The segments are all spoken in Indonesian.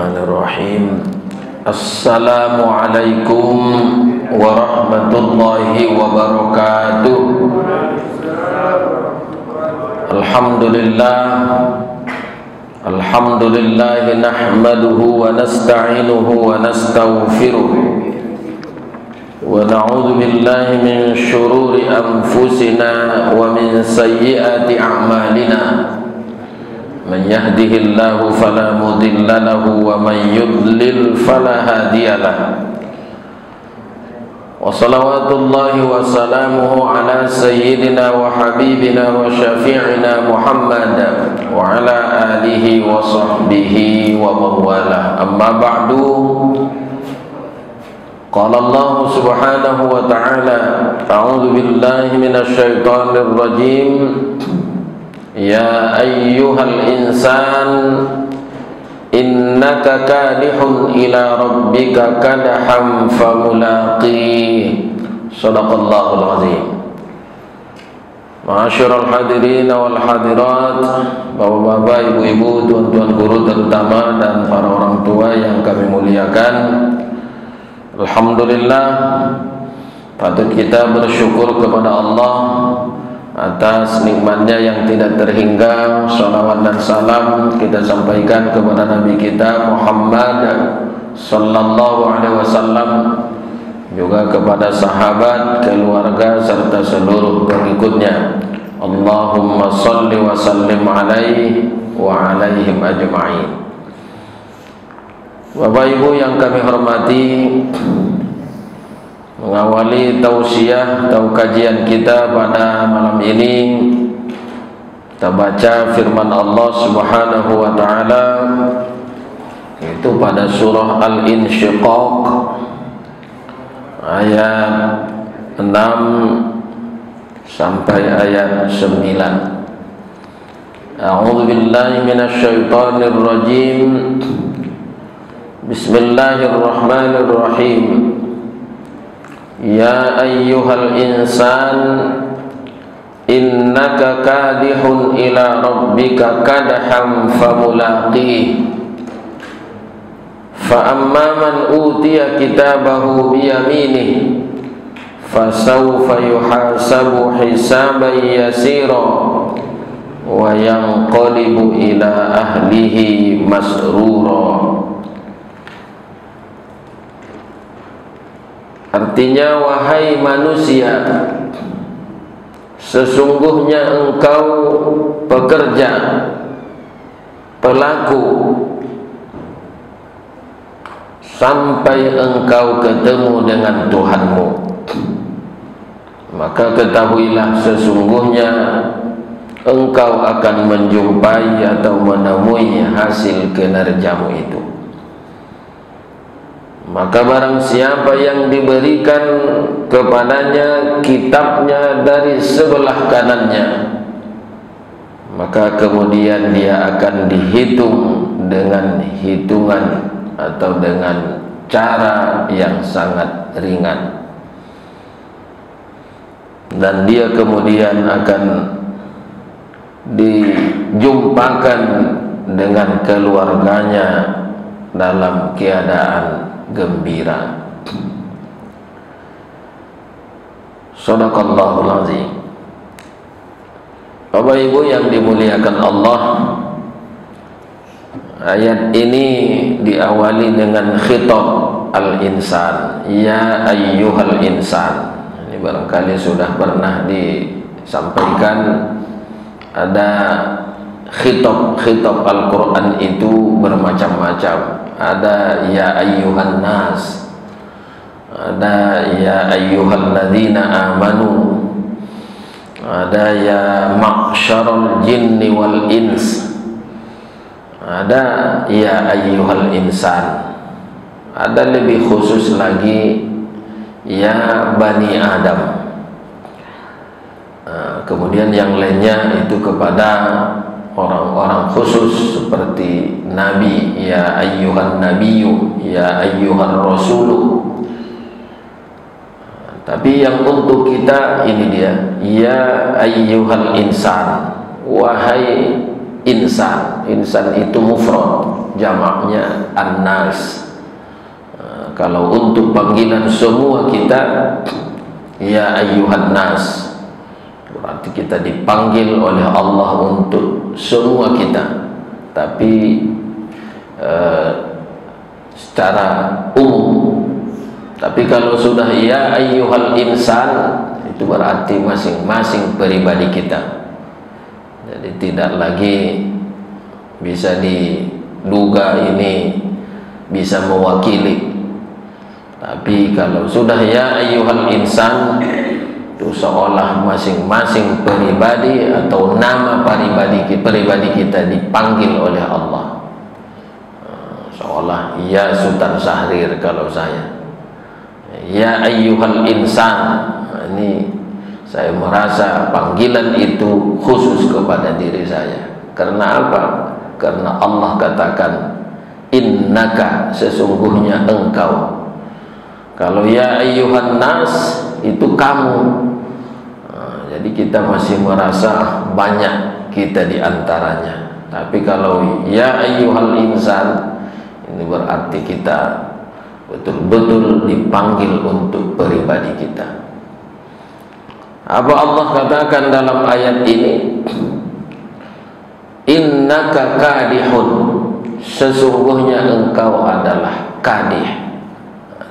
Bismillahirrahmanirrahim. Assalamualaikum warahmatullahi wabarakatuh. Alhamdulillah nahmaduhu wa nasta'inuhu wa nastaghfiruh wa na'udzu billahi min syururi anfusina wa min sayyiati a'malina. Man yahdihillahu fala mudilla lahu wa man yudlil fala hadiyalah. Wa salawatullahi wa salamuhu ala sayyidina wa habibina wa syafi'ina Muhammad wa ala alihi wa sahbihi wa mawala. Amma ba'du. Qala Allah subhanahu wa ta'ala, a'udzu billahi minasy syaithanir rajim. Ya ayyuhal insan innaka kadihun ila rabbika kadaham famulaqih. Shadaqallahul azim. Ma'asyiral hadirin wal hadirat, bapak-bapak, ibu-ibu, tuan-tuan guru terutama dan para orang tua yang kami muliakan. Alhamdulillah, patut kita bersyukur kepada Allah atas nikmatnya yang tidak terhingga. Salawat dan salam kita sampaikan kepada Nabi kita Muhammad sallallahu alaihi wasallam, juga kepada sahabat, keluarga serta seluruh pengikutnya. Allahumma salli wa sallim alaihi wa alaihim ajma'in. Bapak Ibu yang kami hormati, mengawali tausiah atau kajian kita pada malam ini, kita baca firman Allah subhanahu wa ta'ala, itu pada surah Al-Insyiqaq ayat 6 sampai ayat 9. A'udzu billahi minasy syaithanir rajim. Bismillahirrahmanirrahim. Ya ayyuhal insan innaka kadihun ila rabbika kadaham famulaqih. Fa amma man utiya kitabahu biyaminih fasawfa yuhasabu hisaban yasira wa yanqalibu ila ahlihi masrura. Artinya, wahai manusia, sesungguhnya engkau pekerja, pelaku, sampai engkau ketemu dengan Tuhanmu. Maka ketahuilah sesungguhnya engkau akan menjumpai atau menemui hasil kinerjamu itu. Maka barang siapa yang diberikan kepadanya kitabnya dari sebelah kanannya, maka kemudian dia akan dihitung dengan hitungan atau dengan cara yang sangat ringan, dan dia kemudian akan dijumpakan dengan keluarganya dalam keadaan gembira. Shadaqallahul azim. Bapak Ibu yang dimuliakan Allah, ayat ini diawali dengan khitab al-insan, ya ayyuhal insan. Ini barangkali sudah pernah disampaikan. Ada khitab Al-Quran itu bermacam-macam. Ada ya ayyuhan nas, ada ya ayyuhalladzina amanu, ada ya ma'syarul jinni wal ins, ada ya ayyuhal insan, ada lebih khusus lagi ya bani Adam. Kemudian yang lainnya itu kepada orang-orang khusus seperti Nabi, ya ayyuhan nabiyyu, ya ayyuhan rasulu. Tapi yang untuk kita ini dia, ya ayyuhal insan, wahai insan. Insan itu mufrad, jamaknya an-nas. Kalau untuk panggilan semua kita, ya ayyuhan nas, berarti kita dipanggil oleh Allah untuk semua kita. Tapi secara umum. Tapi kalau sudah ya ayyuhal insan, itu berarti masing-masing pribadi kita. Jadi tidak lagi bisa diduga ini bisa mewakili. Tapi kalau sudah ya ayyuhal insan, itu seolah masing-masing pribadi atau nama pribadi kita dipanggil oleh Allah. Seolah ya Sultan Syahrir kalau saya, ya ayyuhal insan, ini saya merasa panggilan itu khusus kepada diri saya. Karena apa? Karena Allah katakan innaka, sesungguhnya engkau. Kalau ya ayyuhan nas itu kamu. Jadi kita masih merasa banyak kita di antaranya. Tapi kalau ya ayyuhal insan, ini berarti kita betul-betul dipanggil untuk pribadi kita. Apa Allah katakan dalam ayat ini? Innaka kadihun, sesungguhnya engkau adalah kadih.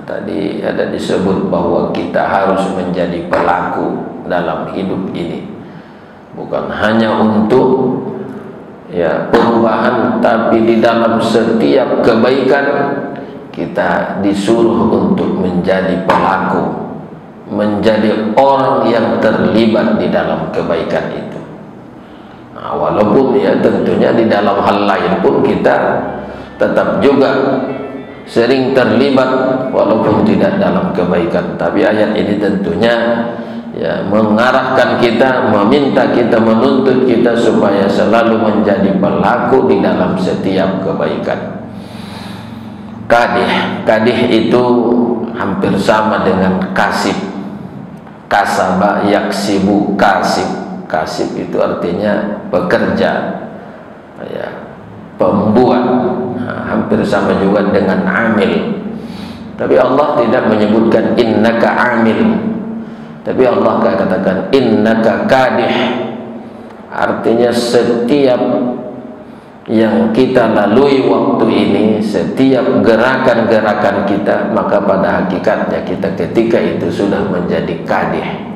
Tadi ada disebut bahwa kita harus menjadi pelaku dalam hidup ini, bukan hanya untuk ya perubahan, tapi di dalam setiap kebaikan kita disuruh untuk menjadi pelaku, menjadi orang yang terlibat di dalam kebaikan itu. Nah, walaupun ya tentunya di dalam hal lain pun kita tetap juga sering terlibat walaupun tidak dalam kebaikan. Tapi ayat ini tentunya ya mengarahkan kita, meminta kita, menuntut kita supaya selalu menjadi pelaku di dalam setiap kebaikan. Kadih itu hampir sama dengan kasib. Kasaba yaksibu kasib. Kasib itu artinya pekerja, ya, pembuat. Nah, hampir sama juga dengan amil. Tapi Allah tidak menyebutkan innaka amil, tapi Allah katakan innaka kadih. Artinya setiap yang kita lalui waktu ini, setiap gerakan-gerakan kita, maka pada hakikatnya kita ketika itu sudah menjadi kadih.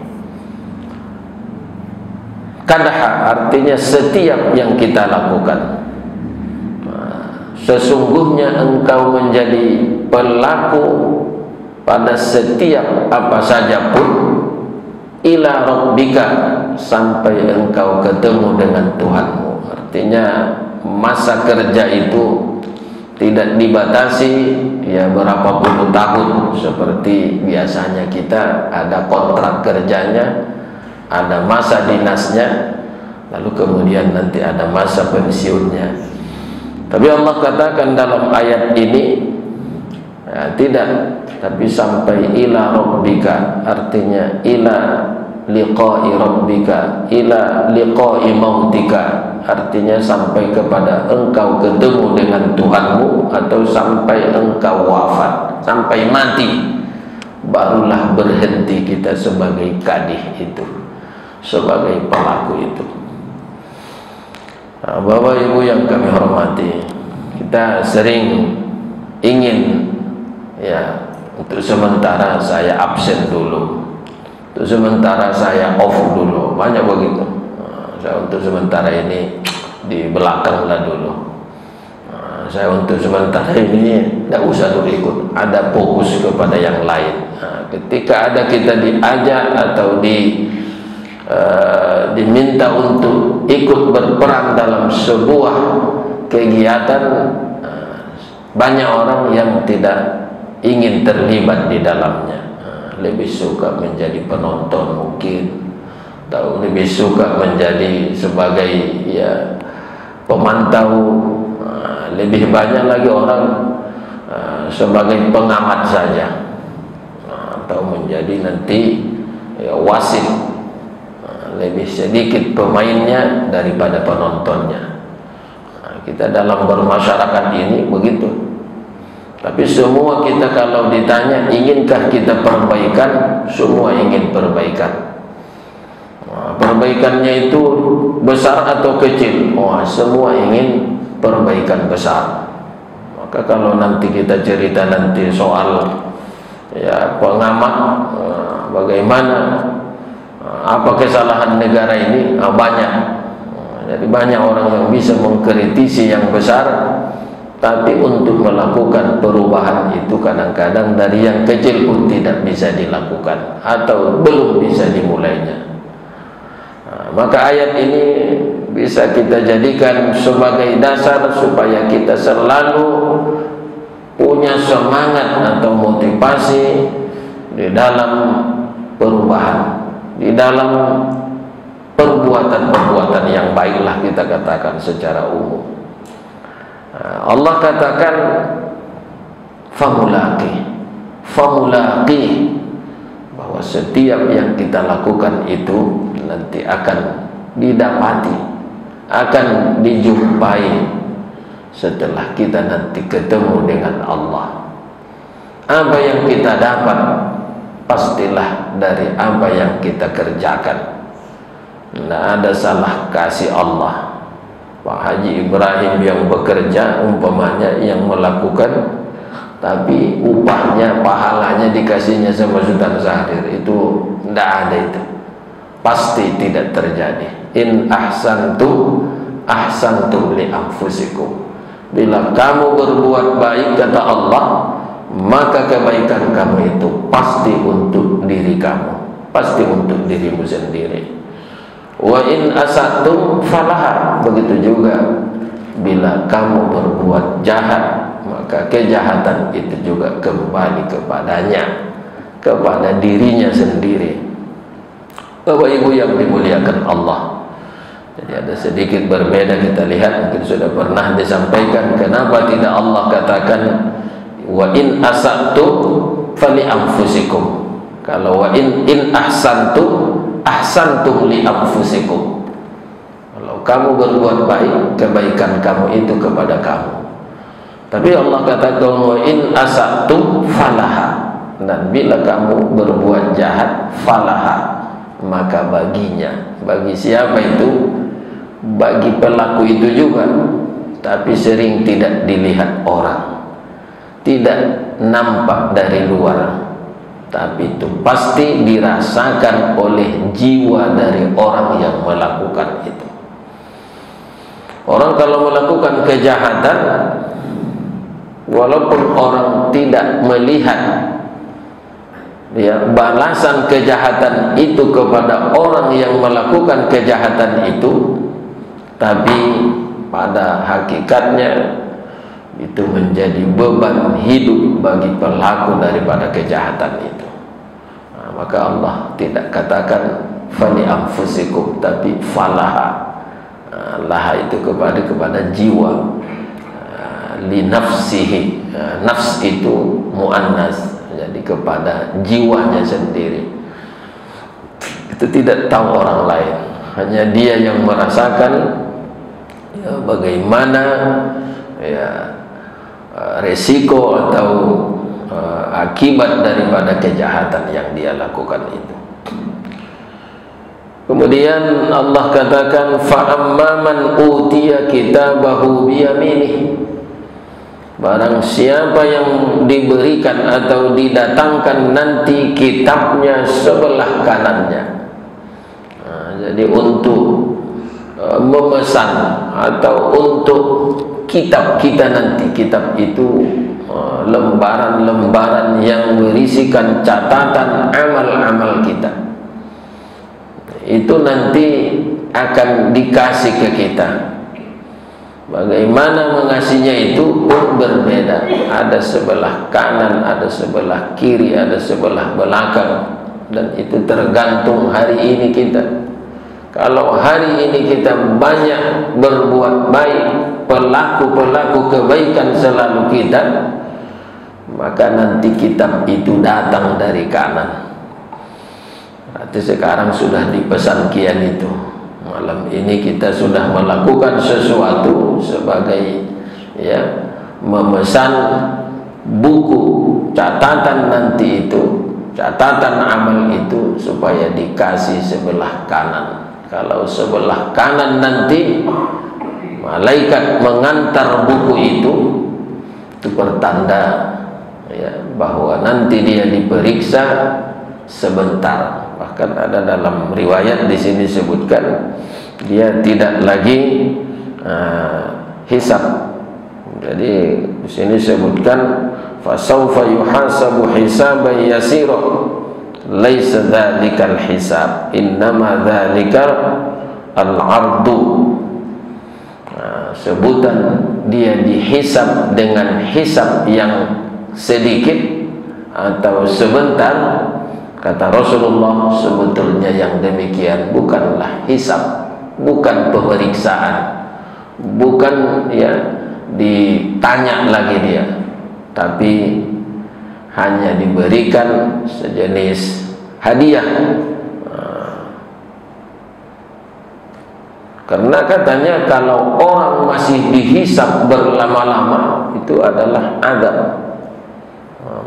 Kadah artinya setiap yang kita lakukan. Sesungguhnya engkau menjadi pelaku pada setiap apa saja pun, ila rabbika, sampai engkau ketemu dengan Tuhanmu. Artinya masa kerja itu tidak dibatasi ya berapa puluh tahun seperti biasanya kita ada kontrak kerjanya, ada masa dinasnya, lalu kemudian nanti ada masa pensiunnya. Tapi Allah katakan dalam ayat ini ya, tidak, tapi sampai ila rabbika, artinya ila liqa'i rabbika, ila liqa'i mautika, artinya sampai kepada engkau ketemu dengan Tuhanmu, atau sampai engkau wafat, sampai mati, barulah berhenti kita sebagai kadih itu, sebagai pelaku itu. Nah, Bapak Ibu yang kami hormati, kita sering ingin ya untuk sementara saya absen dulu, untuk sementara saya off dulu, banyak begitu. Saya untuk sementara ini di belakang lah dulu. Saya untuk sementara ini tidak usah dulu ikut, ada fokus kepada yang lain. Ketika ada kita diajak atau diminta untuk ikut berperan dalam sebuah kegiatan, banyak orang yang tidak ingin terlibat di dalamnya, lebih suka menjadi penonton mungkin, atau lebih suka menjadi sebagai ya pemantau, lebih banyak lagi orang sebagai pengamat saja, atau menjadi nanti ya wasit, lebih sedikit pemainnya daripada penontonnya. kita dalam bermasyarakat ini begitu. Tapi semua kita kalau ditanya inginkah kita perbaikan, semua ingin perbaikan. Perbaikannya itu besar atau kecil, semua ingin perbaikan besar. Maka kalau nanti kita cerita nanti soal pengamat bagaimana apa kesalahan negara ini, banyak. Jadi banyak orang yang bisa mengkritisi yang besar, tapi untuk melakukan perubahan itu kadang-kadang dari yang kecil pun tidak bisa dilakukan atau belum bisa dimulainya. Maka ayat ini bisa kita jadikan sebagai dasar supaya kita selalu punya semangat atau motivasi di dalam perubahan, di dalam perbuatan-perbuatan yang baiklah kita katakan secara umum. Allah katakan famulaqi, bahwa setiap yang kita lakukan itu nanti akan didapati, akan dijumpai setelah kita nanti ketemu dengan Allah. Apa yang kita dapat pastilah dari apa yang kita kerjakan. Tidak ada salah kasih Allah. Pak Haji Ibrahim yang bekerja umpamanya, yang melakukan, tapi upahnya, pahalanya dikasihnya sama Sultan Syahrir, itu tidak ada, itu pasti tidak terjadi. In ahsantum ahsantum li anfusikum. Bila kamu berbuat baik, kata Allah, maka kebaikan kamu itu pasti untuk diri kamu, pasti untuk dirimu sendiri. Wa in asatum falaha. Begitu juga bila kamu berbuat jahat, maka kejahatan itu juga kembali kepadanya, kepada dirinya sendiri. Bapak Ibu yang dimuliakan Allah, jadi ada sedikit berbeda kita lihat, mungkin sudah pernah disampaikan kenapa tidak Allah katakan wa in asatum fali anfusikum. Kalau wa in ahsantum ahsantum li anfusikum. Kalau kamu berbuat baik, kebaikan kamu itu kepada kamu. Tapi Allah katakan wa in asatum falaha, dan bila kamu berbuat jahat, falaha, maka baginya. Bagi siapa itu? Bagi pelaku itu juga, tapi sering tidak dilihat orang, tidak nampak dari luar, tapi itu pasti dirasakan oleh jiwa dari orang yang melakukan itu. Orang kalau melakukan kejahatan, walaupun orang tidak melihat balasan kejahatan itu kepada orang yang melakukan kejahatan itu, tapi pada hakikatnya itu menjadi beban hidup bagi pelaku daripada kejahatan itu. Maka Allah tidak katakan fali anfusikum, tapi falaha. Laha itu kepada jiwa, li nafsihi. Nafs itu muannas, jadi kepada jiwanya sendiri. Itu tidak tahu orang lain, hanya dia yang merasakan bagaimana resiko atau akibat daripada kejahatan yang dia lakukan itu. Kemudian Allah katakan fa'amma man utiya kitabahu biyaminih. Barang siapa yang diberikan atau didatangkan nanti kitabnya sebelah kanannya. Jadi untuk memesan atau untuk kitab kita nanti, kitab itu lembaran-lembaran yang berisikan catatan amal-amal kita, itu nanti akan dikasih ke kita. Bagaimana mengasihnya itu pun berbeda, ada sebelah kanan, ada sebelah kiri, ada sebelah belakang, dan itu tergantung hari ini kita. Kalau hari ini kita banyak berbuat baik, pelaku-pelaku kebaikan selalu kita, maka nanti kitab itu datang dari kanan. Berarti sekarang sudah dipesan kian itu, malam ini kita sudah melakukan sesuatu sebagai memesan buku catatan nanti itu, catatan amal itu supaya dikasih sebelah kanan. Kalau sebelah kanan nanti malaikat mengantar buku itu pertanda bahwa nanti dia diperiksa sebentar. Bahkan ada dalam riwayat di sini sebutkan dia tidak lagi hisab. Jadi di sini sebutkan fasawfa yuhasabu hisaban yasira laisa dzalikal hisab innama dzalika al-ardu. Sebutan dia dihisab dengan hisab yang sedikit atau sebentar. Kata Rasulullah, sebetulnya yang demikian bukanlah hisab, bukan pemeriksaan, bukan ditanya lagi dia, tapi hanya diberikan sejenis hadiah. Karena katanya kalau orang masih dihisab berlama-lama itu adalah azab.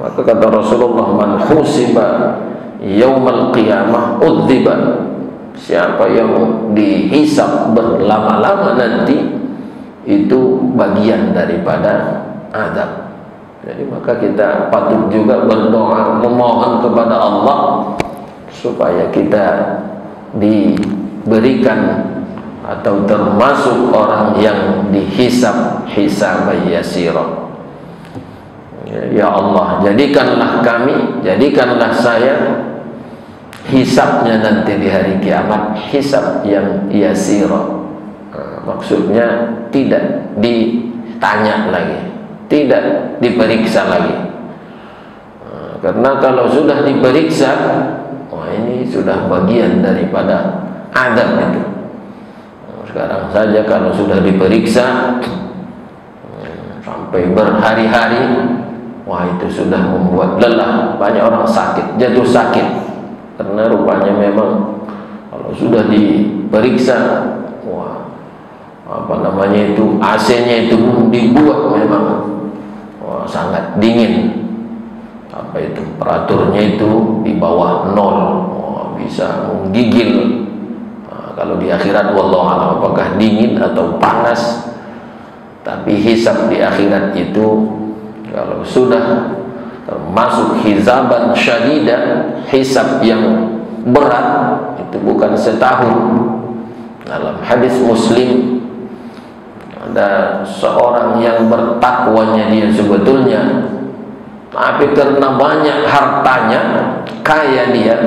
Maka kata Rasulullah, man husiba yaumal qiyamah udziba, siapa yang dihisab berlama-lama nanti itu bagian daripada azab. Jadi maka kita patut juga berdoa memohon kepada Allah supaya kita diberikan atau termasuk orang yang dihisab hisaban yasira. Ya Allah, jadikanlah kami, jadikanlah saya hisabnya nanti di hari kiamat hisab yang yasira. Maksudnya tidak ditanya lagi, tidak diperiksa lagi. Karena kalau sudah diperiksa, ini sudah bagian daripada azab itu. Sekarang saja kalau sudah diperiksa sampai berhari-hari, itu sudah membuat lelah. Banyak orang sakit, jatuh sakit, karena rupanya memang kalau sudah diperiksa, AC-nya itu dibuat memang sangat dingin. Temperaturnya itu di bawah 0, bisa menggigil. Kalau di akhirat wallahu a'lam apakah dingin atau panas. Tapi hisab di akhirat itu kalau sudah termasuk hisaban syadidan, hisab yang berat, itu bukan setahun. Dalam hadis Muslim ada seorang yang bertakwanya dia sebetulnya, tapi karena banyak hartanya, kaya dia,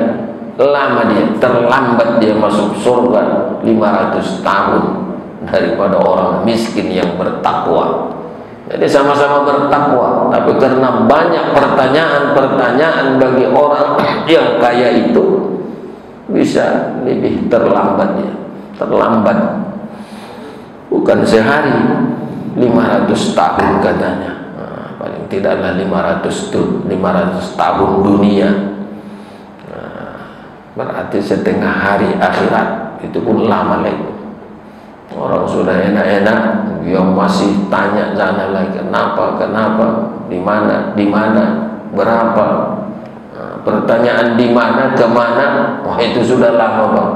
lama dia, terlambat dia masuk surga 500 tahun daripada orang miskin yang bertakwa. Jadi sama-sama bertakwa, tapi karena banyak pertanyaan-pertanyaan bagi orang yang kaya itu, bisa lebih terlambat dia. Terlambat bukan sehari, 500 tahun katanya. Paling tidaklah 500 tahun dunia. Berarti setengah hari akhirat, itu pun lama lagi. Orang sudah enak-enak, dia masih tanya sana lagi, kenapa, di mana, berapa. Pertanyaan di mana, kemana, itu sudah lama Bang.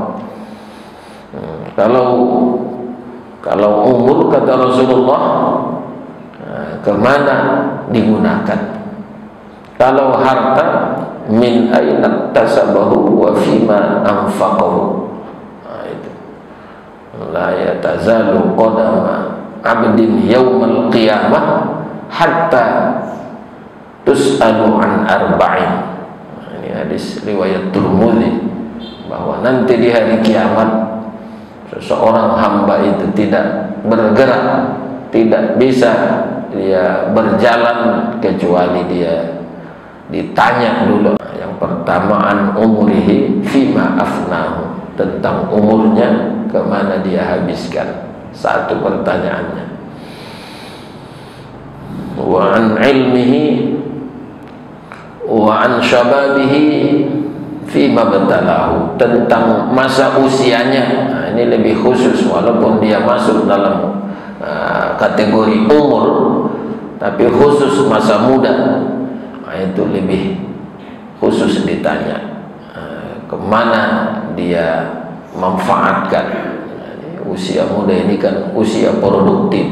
Kalau umur kata Rasulullah, kemana digunakan. Kalau harta, min aina tasabahu wa fima anfaqahu. La yatazalu qadama abdin yaumal qiyamah hatta tus'alu an arba'in. Ini hadis riwayat Tirmidzi, bahwa nanti di hari kiamat seseorang hamba itu tidak bergerak, tidak bisa dia berjalan kecuali dia ditanya dulu. Yang pertama, an umurihi fima afnahu, tentang umurnya kemana dia habiskan. Satu pertanyaannya. Wa an ilmihi wa an syababihi fima batalahu, tentang masa usianya. Nah, ini ini lebih khusus, walaupun dia masuk dalam kategori umur, tapi khusus masa muda, itu lebih khusus ditanya kemana dia manfaatkan. Usia muda ini kan usia produktif.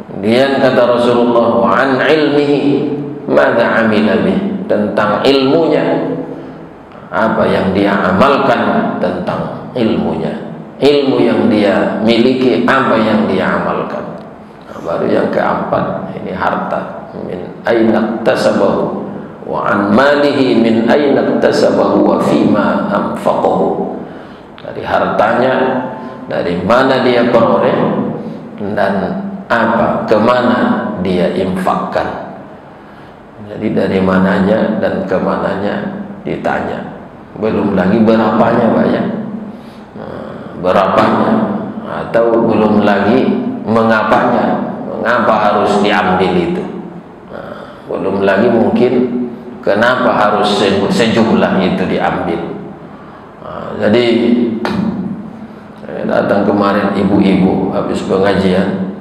Kemudian kata Rasulullah, wa an ilmihi madza amila bih, tentang ilmunya, apa yang dia amalkan tentang ilmunya, ilmu yang dia miliki, apa yang dia amalkan. Baru yang keempat, ini harta, min aina iktasabahu, wa an malihi min aina iktasabahu wa fima anfaqahu. Dari hartanya, dari mana dia peroleh, dan apa, kemana dia infakkan. Jadi dari mananya dan kemananya ditanya. Belum lagi berapanya Pak ya, berapanya, atau belum lagi mengapanya, mengapa harus diambil itu. Belum lagi mungkin kenapa harus sejumlah itu diambil. Jadi saya datang kemarin ibu-ibu habis pengajian,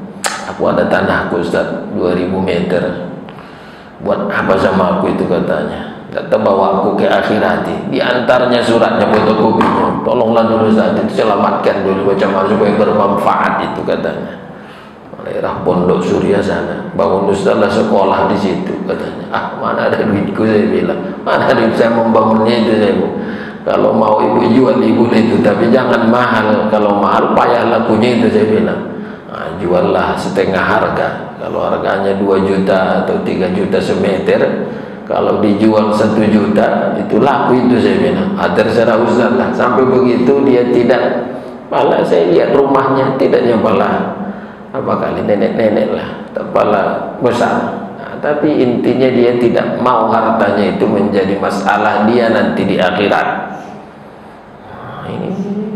aku ada tanahku Ustaz 2000 meter, buat apa sama aku itu katanya. Kata bawa aku ke akhirat, diantaranya suratnya, fotokopinya, tolonglah dulu Ustaz, itu selamatkan dulu macam supaya bermanfaat itu katanya. Daerah Pondok Surya sana, bangun Ustaz sekolah di situ katanya. Mana ada duitku, saya bilang, mana duit saya membangunnya itu saya. Kalau mau ibu jual ibu itu, tapi jangan mahal. Kalau mahal payah lakunya itu saya bilang. Juallah setengah harga. Kalau harganya 2 juta atau 3 juta semeter, kalau dijual 1 juta itu laku itu saya bilang. Terserah Ustaz lah. Sampai begitu dia tidak, malah saya lihat rumahnya tidak nyabalah apa kali nenek-nenek lah, kepala besar. Tapi intinya dia tidak mau hartanya itu menjadi masalah dia nanti di akhirat. Ini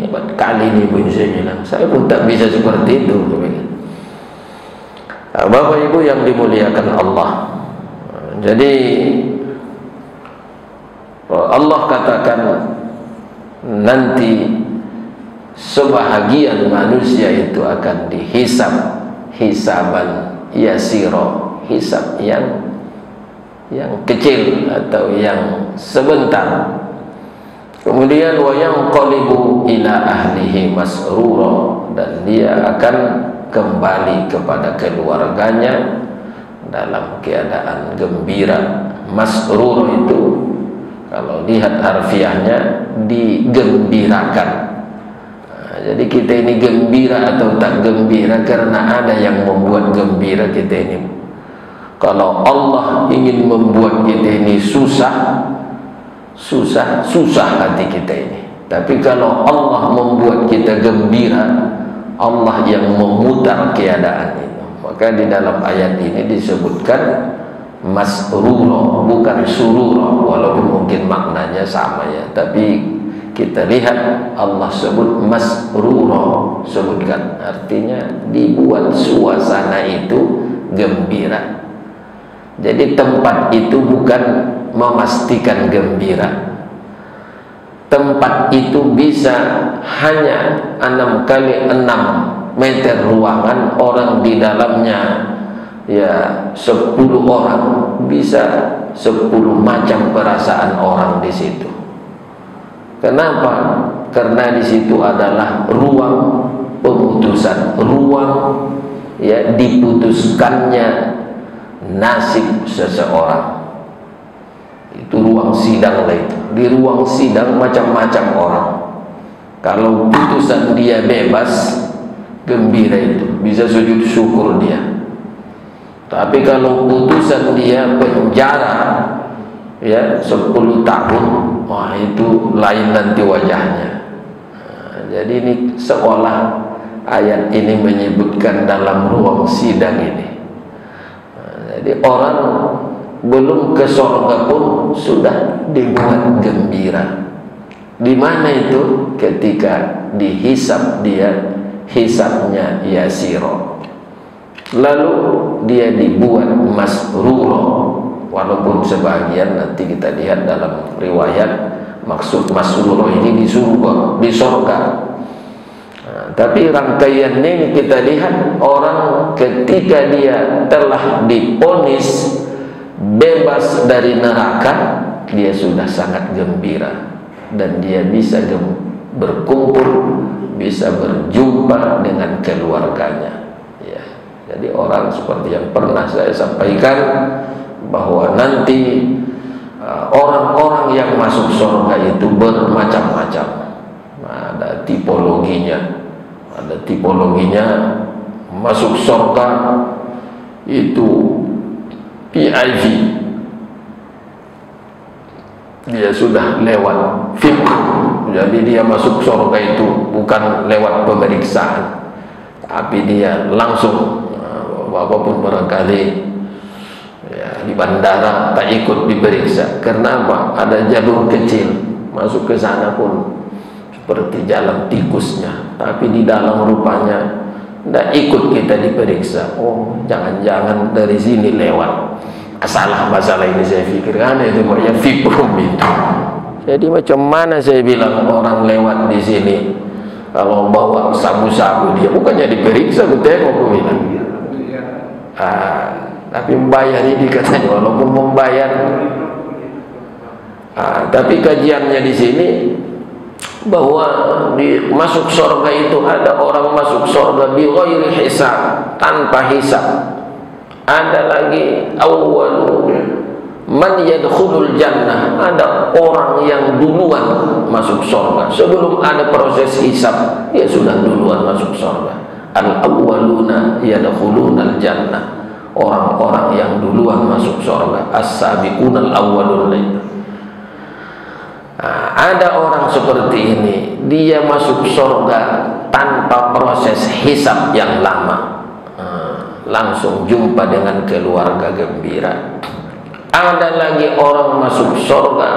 hebat kali ini pun saya bilang, saya pun tak bisa seperti itu. Bapak Ibu yang dimuliakan Allah, jadi Allah katakan nanti sebahagian manusia itu akan dihisab hisaban yasiro, hisab yang kecil atau yang sebentar. Kemudian wa yanqalibu ila ahlihi masrura, dan dia akan kembali kepada keluarganya dalam keadaan gembira. Masrur itu kalau lihat harfiahnya digembirakan. Jadi kita ini gembira atau tak gembira karena ada yang membuat gembira kita ini. Kalau Allah ingin membuat kita ini susah hati kita ini. Tapi kalau Allah membuat kita gembira, Allah yang memutar keadaan itu. Maka di dalam ayat ini disebutkan masrura, bukan surura, walaupun mungkin maknanya sama ya. Tapi kita lihat Allah sebut masrura, sebutkan artinya dibuat suasana itu gembira. Jadi tempat itu bukan memastikan gembira. Tempat itu bisa hanya 6 kali 6 meter ruangan, orang di dalamnya ya 10 orang, bisa 10 macam perasaan orang di situ. Kenapa? Karena di situ adalah ruang pemutusan, ruang ya diputuskannya nasib seseorang. Itu ruang sidang lah itu. Di ruang sidang macam-macam orang. Kalau putusan dia bebas, gembira itu, bisa sujud syukur dia. Tapi kalau putusan dia penjara ya 10 tahun, wah itu lain nanti wajahnya. Jadi ini seolah ayat ini menyebutkan dalam ruang sidang ini. Jadi orang belum ke surga pun sudah dibuat gembira. Di mana itu? Ketika dihisab dia, hisabnya yasiro. Lalu dia dibuat masruro. Walaupun sebagian nanti kita lihat dalam riwayat, maksud masruro ini di surga, di surga. Tapi rangkaian ini kita lihat orang ketika dia telah divonis bebas dari neraka, dia sudah sangat gembira dan dia bisa berkumpul, bisa berjumpa dengan keluarganya. Ya, jadi orang seperti yang pernah saya sampaikan bahwa nanti orang-orang yang masuk surga itu bermacam-macam. Ada tipologinya. Ada tipologinya. Masuk surga itu VIP. Dia sudah lewat VIP. Jadi dia masuk surga itu bukan lewat pemeriksaan, tapi dia langsung, walaupun barangkali ya, di bandara tak ikut diperiksa. Karena apa? Ada jalur kecil masuk ke sana pun seperti jalan tikusnya, tapi di dalam rupanya tidak ikut kita diperiksa. Oh, jangan-jangan dari sini lewat. Salah masalah ini saya pikirkan itu makanya VIP room itu. Jadi macam mana saya bilang orang lewat di sini kalau bawa sabu-sabu dia bukannya diperiksa, gue tengok, gue bilang. Tapi membayar ini katanya, walaupun membayar. Tapi kajiannya di sini bahwa masuk surga itu ada orang masuk surga bi ghairi hisab, tanpa hisab. Ada lagi awwalu man yadkhulul jannah, ada orang yang duluan masuk surga sebelum ada proses hisab, dia sudah duluan masuk surga. Al awwaluna yadkhulunal jannah, orang-orang yang duluan masuk surga. As-sabiqunal awwalun. Ada orang seperti ini, dia masuk surga tanpa proses hisab yang lama, langsung jumpa dengan keluarga gembira. Ada lagi orang masuk surga,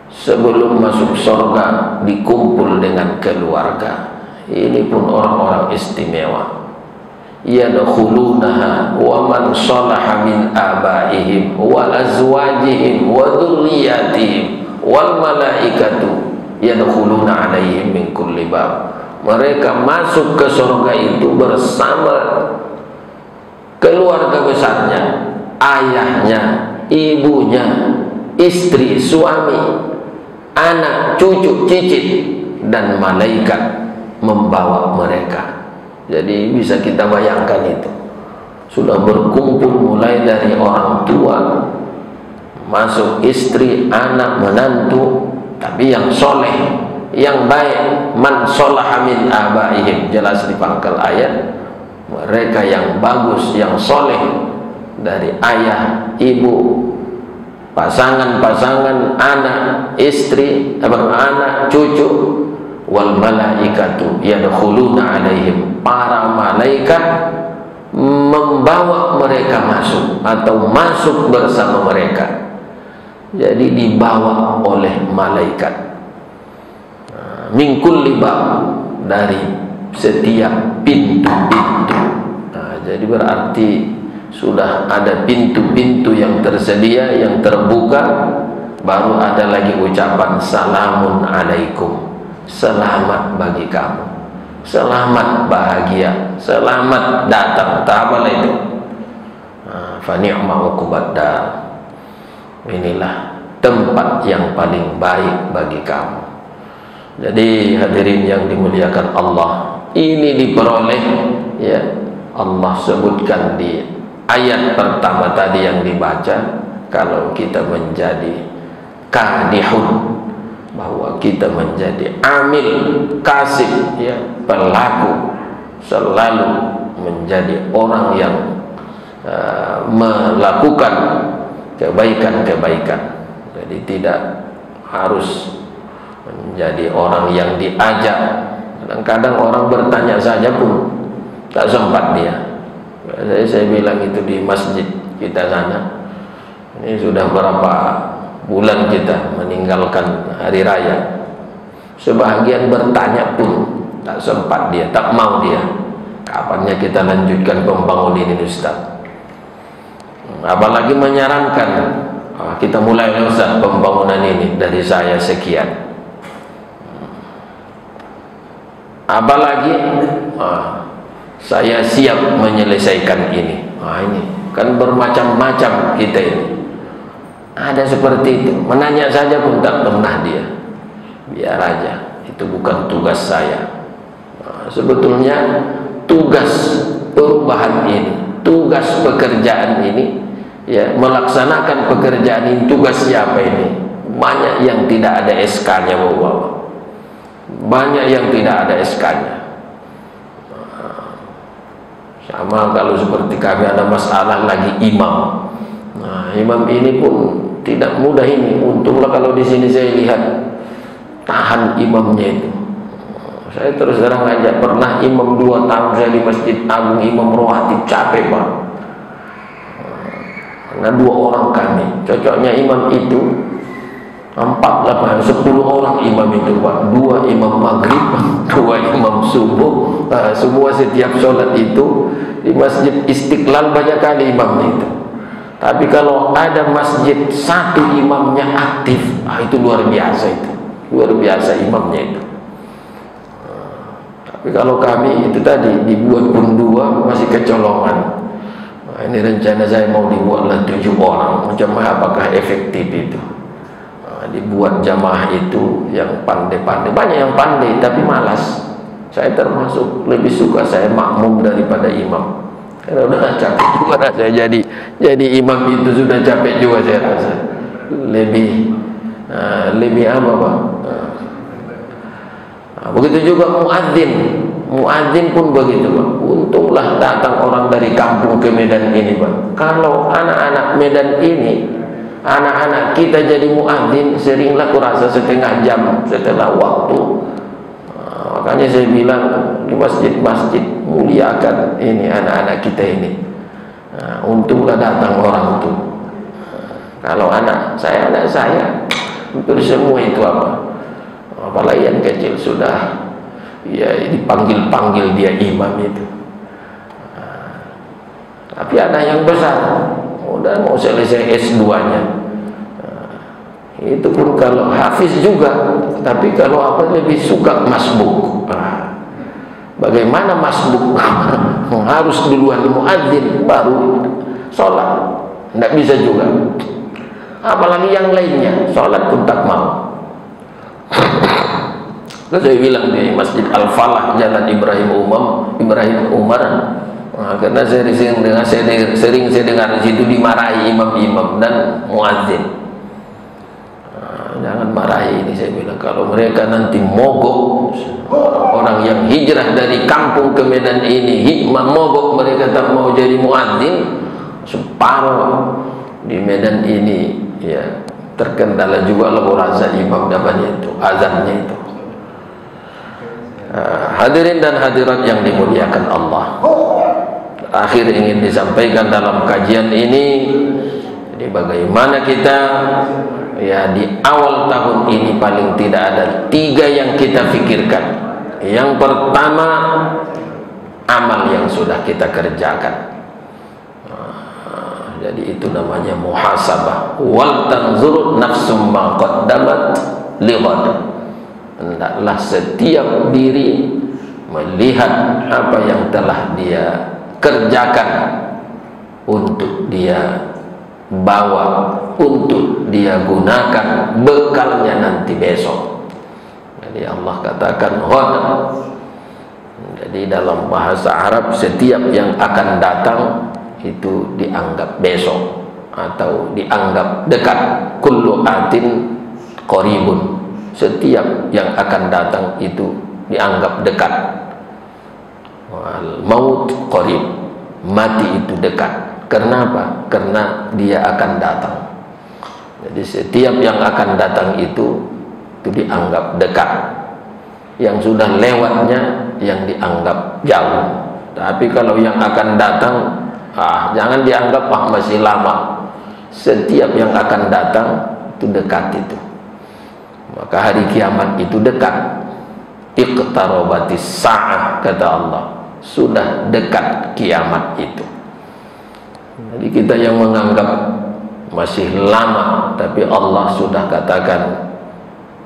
sebelum masuk surga dikumpul dengan keluarga. Ini pun orang-orang istimewa. Yadkhulunaha wa man salaha min abaihim wa azwajihim wa dzurriyyatihim wal malaikatu yadkhuluna alaihim min kulli bab. Mereka masuk ke surga itu bersama keluarga besarnya, ayahnya, ibunya, istri, suami, anak, cucu, cicit, dan malaikat membawa mereka. Jadi bisa kita bayangkan itu. Sudah berkumpul mulai dari orang tua, masuk istri, anak, menantu, tapi yang soleh, yang baik. Man sholaha min abaihim, jelas di pangkal ayat, mereka yang bagus, yang soleh dari ayah, ibu, pasangan-pasangan, anak, istri, anak, cucu. Wal malaikatu yadkhuluna alaihim, para malaikat membawa mereka masuk atau masuk bersama mereka. Jadi dibawa oleh malaikat. Min kulli bab, dari setiap pintu-pintu. Jadi berarti sudah ada pintu-pintu yang tersedia, yang terbuka. Baru ada lagi ucapan salamun alaikum, selamat bagi kamu, selamat bahagia, selamat datang. Ta'amal itu. Fa ni'ma uqbad dar. Inilah tempat yang paling baik bagi kamu. Jadi hadirin yang dimuliakan Allah, ini diperoleh, ya, Allah sebutkan di ayat pertama tadi yang dibaca, kalau kita menjadi kadihun, bahwa kita menjadi amil kasib, ya, pelaku, selalu menjadi orang yang melakukan kebaikan-kebaikan. Jadi tidak harus menjadi orang yang diajak. Kadang-kadang orang bertanya saja pun tak sempat dia. Saya bilang itu di masjid kita sana. Ini sudah berapa bulan kita meninggalkan hari raya. Sebahagian bertanya pun tak sempat dia, tak mau dia. Kapannya kita lanjutkan pembangunan ini, Ustaz? Apalagi menyarankan, kita mulai, Ustaz, pembangunan ini dari saya sekian. apalagi saya siap menyelesaikan ini. Ini kan bermacam-macam kita ini. Ada seperti itu, menanya saja pun tak pernah dia. Biar aja, itu bukan tugas saya. Sebetulnya tugas perubahan ini, tugas pekerjaan ini, ya, melaksanakan pekerjaan ini, tugas siapa ini? Banyak yang tidak ada SK-nya, Bapak. Banyak yang tidak ada SK-nya. Sama kalau seperti kami ada masalah lagi imam. Imam ini pun tidak mudah ini. Untunglah kalau di sini saya lihat tahan imamnya itu. Saya terus terang aja, pernah imam 2 tahun saya di Masjid Agung, imam rawatib, capek Pak. Karena 2 orang kami, cocoknya imam itu 4, 8, 10 orang imam itu Pak. 2 imam maghrib, 2 imam subuh. Semua setiap sholat itu di Masjid Istiqlal banyak kali imamnya itu. Tapi kalau ada masjid 1 imamnya aktif, itu luar biasa itu. Luar biasa imamnya itu. Tapi kalau kami itu tadi dibuat pun 2 masih kecolongan. Ini rencana saya mau dibuatlah 7 orang. Macam apakah efektif itu? Dibuat jamaah itu yang pandai-pandai. Banyak yang pandai tapi malas. Saya termasuk lebih suka saya makmum daripada imam. Karena udah capek juga saya jadi imam itu sudah capek juga saya rasa. Lebih apa Pak? Begitu juga muadzin pun begitu Pak. Untunglah datang orang dari kampung ke Medan ini Pak. Kalau anak-anak Medan ini, anak-anak kita jadi muadzin, seringlah kurasa setengah jam setelah waktu. Makanya saya bilang di masjid-masjid muliakan ini anak-anak kita ini. Untunglah datang orang itu. Kalau anak saya hampir semua itu apalagi yang kecil sudah ya dipanggil-panggil dia imam itu. Tapi anak yang besar udah mau selesai S2-nya. Itu pun kalau hafiz juga, tapi kalau lebih suka masbuk. Bagaimana masbuk? Harus duluan muadzin baru sholat. Tidak bisa juga. Apalagi yang lainnya, sholat pun tak mau. Terus saya bilang di Masjid Al-Falah, Jalan Ibrahim Umar. Karena sering saya dengar di situ dimarahi imam-imam dan muadzin. Jangan marahi ini, saya bilang. Kalau mereka nanti mogok, orang yang hijrah dari kampung ke Medan ini mogok, mereka tak mau jadi muadzin, separuh di Medan ini ya terkendala juga lah rasa imam dapatnya itu, azannya itu. Hadirin dan hadirat yang dimuliakan Allah, akhir ingin disampaikan dalam kajian ini, jadi bagaimana kita ya di awal tahun ini paling tidak ada 3 yang kita pikirkan. Yang pertama, amal yang sudah kita kerjakan. Jadi itu namanya muhasabah. Wal tanzur nafsum ma qaddamat lighad. Hendaklah setiap diri melihat apa yang telah dia kerjakan untuk dia bawa, untuk dia gunakan bekalnya nanti besok. Jadi Allah katakan ghad. Jadi dalam bahasa Arab setiap yang akan datang itu dianggap besok atau dianggap dekat. Kullu atin qaribun. Setiap yang akan datang itu dianggap dekat. Wal maut qarib. Mati itu dekat. Kenapa? Karena dia akan datang. Jadi setiap yang akan datang itu dianggap dekat. Yang sudah lewatnya yang dianggap jauh. Tapi kalau yang akan datang, jangan dianggap masih lama. Setiap yang akan datang itu dekat itu. Maka hari kiamat itu dekat. Iqtarabatis sa'ah, kata Allah. Sudah dekat kiamat itu. Jadi kita yang menganggap masih lama, tapi Allah sudah katakan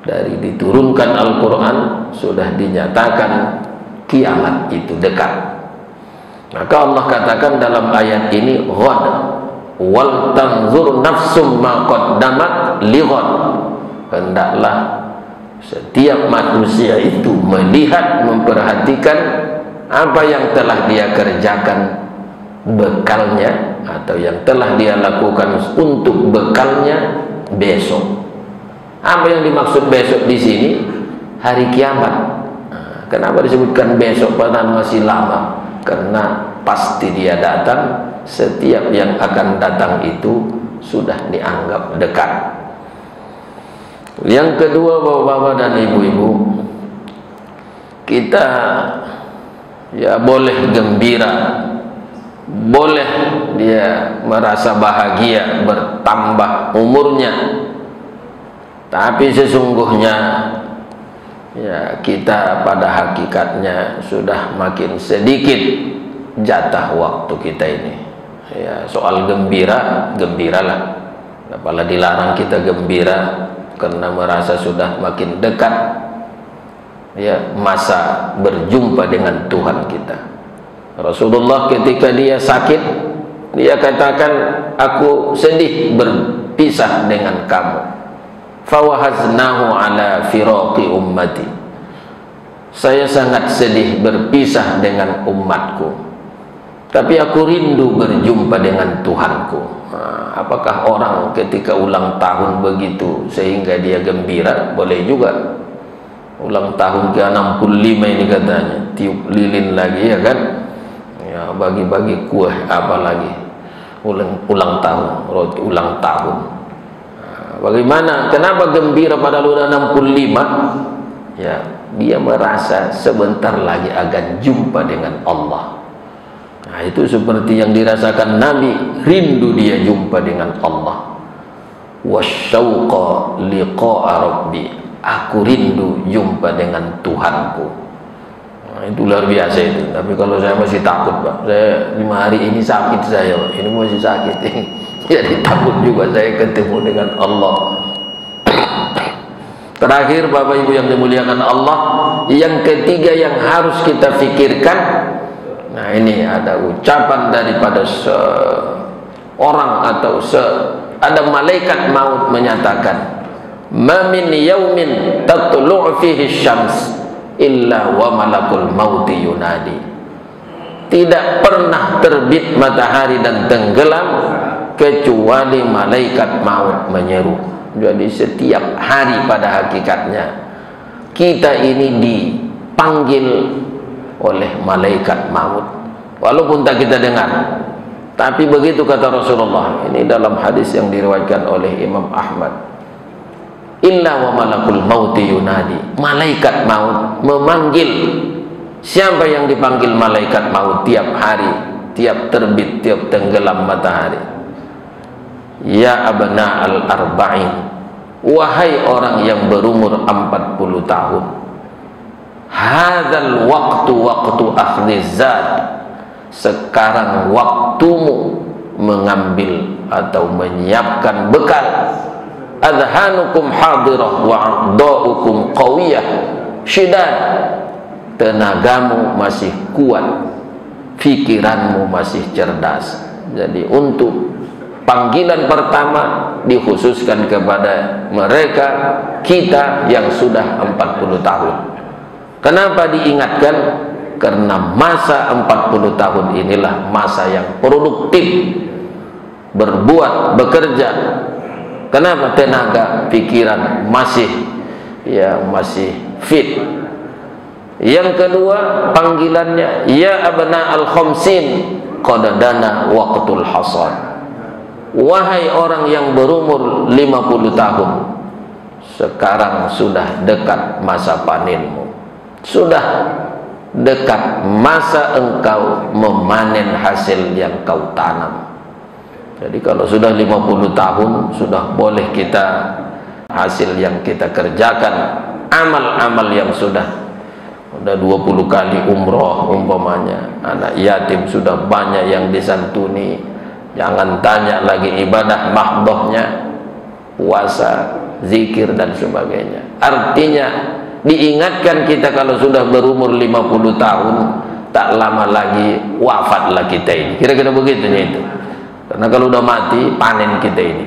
dari diturunkan Al-Quran sudah dinyatakan kiamat itu dekat. Maka Allah katakan dalam ayat ini, ghad wal tanzur nafsum ma qaddamat li ghad. Hendaklah setiap manusia itu melihat, memperhatikan apa yang telah dia kerjakan bekalnya, atau yang telah dia lakukan untuk bekalnya besok. Apa yang dimaksud besok di sini? Hari kiamat. Kenapa disebutkan besok padahal masih lama? Karena pasti dia datang. Setiap yang akan datang itu sudah dianggap dekat. Yang kedua, bapak-bapak dan ibu-ibu, kita ya boleh gembira, boleh dia merasa bahagia bertambah umurnya, tapi sesungguhnya ya kita pada hakikatnya sudah makin sedikit jatah waktu kita ini. Ya, soal gembira, gembiralah. Apalah dilarang kita gembira karena merasa sudah makin dekat ya masa berjumpa dengan Tuhan kita. Rasulullah ketika dia sakit, dia katakan, aku sedih berpisah dengan kamu. Fawahaznahu ala firaqi ummati. Saya sangat sedih berpisah dengan umatku, tapi aku rindu berjumpa dengan Tuhanku. Apakah orang ketika ulang tahun begitu sehingga dia gembira? Boleh juga. Ulang tahun ke-65 ini katanya, tiup lilin lagi, ya kan? Ya, bagi-bagi kue apa lagi? Ulang tahun, roti ulang tahun. Bagaimana? Kenapa gembira pada udah 65? Ya, dia merasa sebentar lagi akan jumpa dengan Allah. Nah, itu seperti yang dirasakan Nabi, rindu dia jumpa dengan Allah. Wasyauqa liqa'a rabbi. Aku rindu jumpa dengan Tuhanku. Nah, itu luar biasa itu. Tapi kalau saya masih takut, Pak. Saya 5 hari ini sakit saya, Pak. Ini masih sakit. Jadi takut juga saya ketemu dengan Allah. Terakhir, Bapak Ibu yang dimuliakan Allah, yang ketiga yang harus kita pikirkan. Nah, ini ada ucapan daripada seorang atau ada malaikat maut menyatakan, "Ma min yaumin tatlu'u fihi syams illa wa malakul mauti yunadi." Tidak pernah terbit matahari dan tenggelam kecuali malaikat maut menyeru. Jadi setiap hari pada hakikatnya kita ini dipanggil oleh malaikat maut, walaupun tak kita dengar. Tapi begitu kata Rasulullah, ini dalam hadis yang diriwayatkan oleh Imam Ahmad, illa wa malakul mauti yunadi. Malaikat maut memanggil. Siapa yang dipanggil malaikat maut tiap hari, tiap terbit, tiap tenggelam matahari? Ya abna al-arba'in, wahai orang yang berumur 40 tahun. Hadzal waqtu waqtu akhdhizzat. Sekarang waktumu mengambil atau menyiapkan bekal. Adhanukum hadirah wa a'da'ukum qawiyah syidad. Tenagamu masih kuat, pikiranmu masih cerdas. Jadi untuk panggilan pertama dikhususkan kepada mereka, kita yang sudah 40 tahun. Kenapa diingatkan? Karena masa 40 tahun inilah masa yang produktif, berbuat, bekerja. Kenapa? Tenaga, pikiran masih fit. Yang kedua panggilannya, ya abna al-khamsin qad dana waqtul hasad. Wahai orang yang berumur 50 tahun, sekarang sudah dekat masa panenmu. Sudah dekat masa engkau memanen hasil yang kau tanam. Jadi kalau sudah 50 tahun, sudah boleh kita hasil yang kita kerjakan, amal-amal yang sudah 20 kali umroh umpamanya, anak yatim sudah banyak yang disantuni. Jangan tanya lagi ibadah mahdohnya, puasa, zikir dan sebagainya. Artinya Diingatkan kita kalau sudah berumur 50 tahun, tak lama lagi wafatlah kita ini. Kira-kira begitunya itu. Karena kalau udah mati, panen kita ini.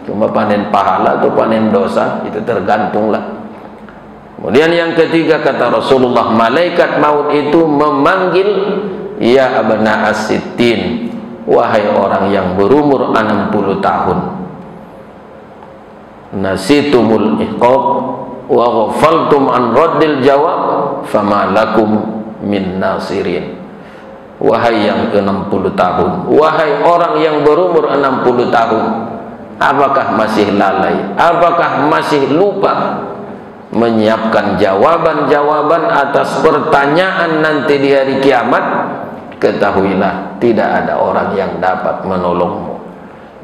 Cuma panen pahala atau panen dosa, itu tergantunglah. Kemudian yang ketiga kata Rasulullah, malaikat maut itu memanggil, ya abna as-sittin, wahai orang yang berumur 60 tahun. Nasitumul iqab wa ghafaltum an raddil jawab fama lakum min nasirin. Wahai yang ke-60 tahun, wahai orang yang berumur 60 tahun, apakah masih lalai, apakah masih lupa menyiapkan jawaban-jawaban atas pertanyaan nanti di hari kiamat? Ketahuilah, tidak ada orang yang dapat menolongmu.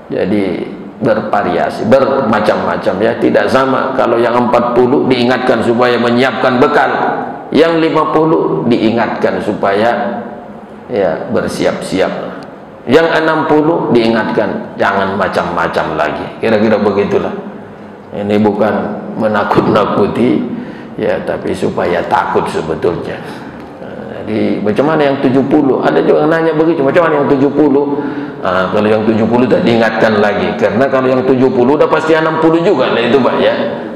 Jadi bervariasi, bermacam-macam ya, tidak sama. Kalau yang 40 diingatkan supaya menyiapkan bekal, yang 50 diingatkan supaya ya bersiap-siap, yang 60 diingatkan jangan macam-macam lagi. Kira-kira begitulah. Ini bukan menakut-nakuti ya, tapi supaya takut sebetulnya. Jadi macam mana yang 70? Ada juga yang nanya begitu, macam mana yang 70? Kalau yang 70 tak diingatkan lagi, karena kalau yang 70 udah pasti 60 juga lah itu Pak ya.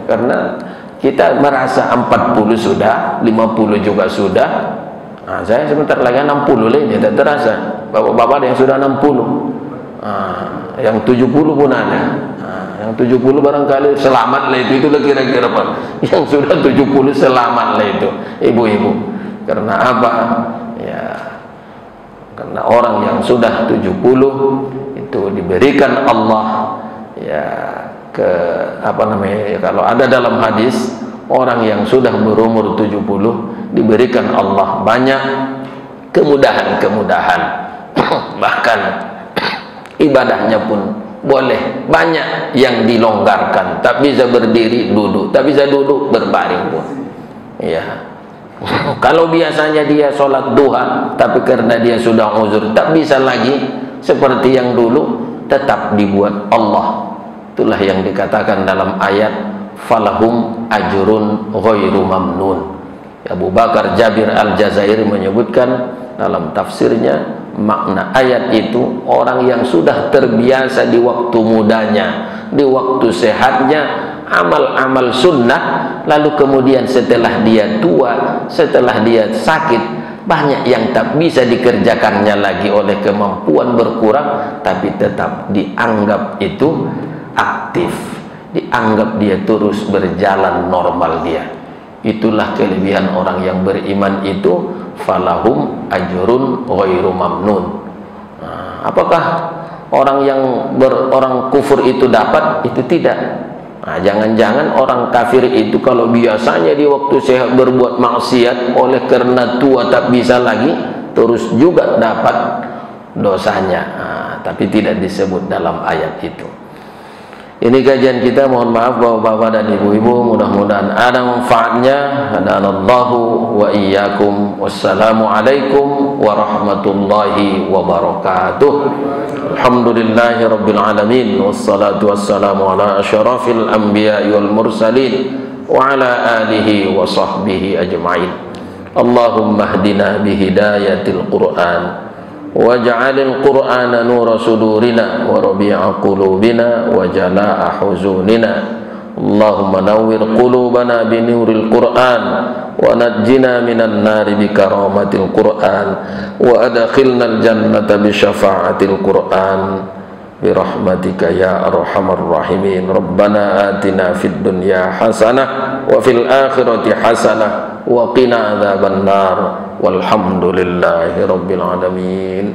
Karena kita merasa 40 sudah, 50 juga sudah. Saya sebentar lagi 60 lah ini, tak terasa. Bapak-bapak yang sudah 60, yang 70 pun ada. Yang 70 barangkali selamat lah itu lah kira-kira Pak. Yang sudah 70 selamat lah itu ibu-ibu. Karena apa? Ya, karena orang yang sudah 70 itu diberikan Allah ya ke apa namanya ya, kalau ada dalam hadis, orang yang sudah berumur 70 diberikan Allah banyak kemudahan-kemudahan. Bahkan ibadahnya pun boleh banyak yang dilonggarkan, tak bisa berdiri duduk, tak bisa duduk berbaring pun ya. Kalau biasanya dia sholat duha, tapi karena dia sudah uzur tak bisa lagi seperti yang dulu, tetap dibuat Allah. Itulah yang dikatakan dalam ayat falahum ajrun ghairu mamnun. Abu Bakar Jabir Al-Jazairi menyebutkan dalam tafsirnya, makna ayat itu orang yang sudah terbiasa di waktu mudanya, di waktu sehatnya amal-amal sunnah, lalu kemudian setelah dia tua, setelah dia sakit, banyak yang tak bisa dikerjakannya lagi oleh kemampuan berkurang, tapi tetap dianggap itu aktif, dianggap dia terus berjalan normal dia. Itulah kelebihan orang yang beriman itu, falahum ajrun ghairu mamnun. Apakah orang yang orang kufur itu dapat? Itu tidak. Jangan-jangan orang kafir itu kalau biasanya di waktu sehat berbuat maksiat, oleh karena tua tak bisa lagi, terus juga dapat dosanya, tapi tidak disebut dalam ayat itu. Ini kajian kita, mohon maaf bapak-bapak dan ibu-ibu, mudah-mudahan ada manfaatnya. Hadanallahu wa iyyakum. Wassalamualaikum warahmatullahi wabarakatuh. Alhamdulillahi rabbil alamin, wassalatu wassalamu ala asyrafil anbiya'i wal mursalin wa ala alihi wa sahbihi ajma'in. Allahumma hdina bihidayatil Qur'an waj'alil Qur'ana nura sudurina wa rabi'a qulubina wa jala'a huzunina. Allahumma nawwir qulubana bi nuril Qur'an wa najjina minan nari bi karamatil Qur'an wa adkhilnal jannata bi syafa'atil Qur'an bi rahmatika ya arhamar rahimin. Rabbana atina fid dunya hasanah wa fil akhirati hasanah wa qina adzaban nar. Walhamdulillahi rabbil alamin.